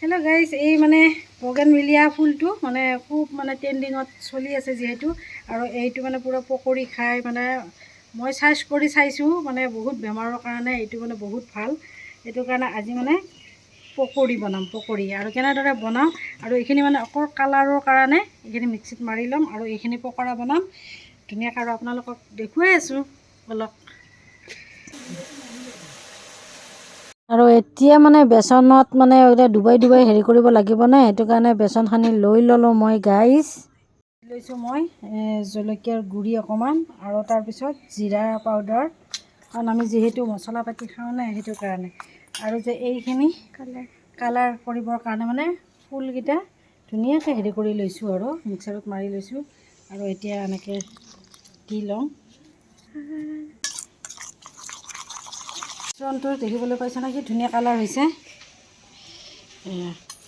Hello' guys, এই মানে bougainvillea ফুলটো মানে খুব মানে ট্ৰেণ্ডিঙত চলি আছে যিহেতু, আৰু এইটো মানে পূৰা পকৰি খাই মানে মই চাৰ্চ কৰি চাইছোঁ, মানে বহুত বেমাৰৰ কাৰণে এইটো মানে বহুত ভাল। সেইটো কাৰণে আজি মানে পকৰি বনাম, পকৰি। আৰু কেনেদৰে বনাম, আৰু এইখিনি মানে অকল কালাৰৰ কাৰণে এইখিনি মিক্সিত মাৰি ল'ম আৰু এইখিনি পকৰা বনাম ধুনীয়াকৈ। আৰু আপোনালোকক দেখুৱাই আছোঁ অলপ। আৰু এতিয়া মানে বেচনত মানে এতিয়া ডুবাই হেৰি কৰিব লাগিবনে, সেইটো কাৰণে বেচন সানি লৈ ল'লোঁ মই গাইজ। লৈছোঁ মই জলকীয়াৰ গুড়ি অকণমান, আৰু তাৰপিছত জিৰা পাউডাৰ, কাৰণ আমি যিহেতু মছলা পাতি খাওঁ নাই সেইটো কাৰণে। আৰু যে এইখিনি কালাৰ কৰিবৰ কাৰণে মানে ফুলকেইটা ধুনীয়াকৈ হেৰি কৰি লৈছোঁ আৰু মিক্সাৰত মাৰি লৈছোঁ। আৰু এতিয়া এনেকৈ দি লওঁ। মিশ্ৰণটো দেখিবলৈ পাইছে নে, কি ধুনীয়া কালাৰ হৈছে।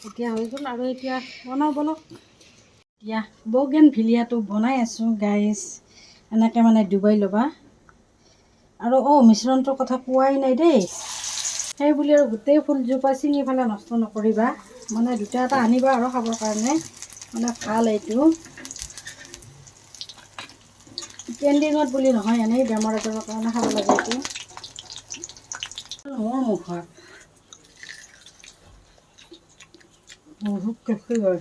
এতিয়া হৈ গ'ল, আৰু এতিয়া বনাওঁ বলক। এতিয়া বগেনভিলিয়াটো বনাই আছোঁ গাইজ। এনেকৈ মানে ডুবাই ল'বা। আৰু মিশ্ৰণটোৰ কথা কোৱাই নাই দেই, সেই বুলি আৰু গোটেই ফুলজোপা ছিঙি পেলাই নষ্ট নকৰিবা। মানে দুটা এটা আনিবা আৰু খাবৰ কাৰণে, মানে ভাল এইটো। ট্ৰেণ্ডিঙত বুলি নহয়, এনেই বেমাৰ আজাৰৰ কাৰণে খাব লাগে এইটো। মোৰ মুখত বহুত টেষ্টি হয়।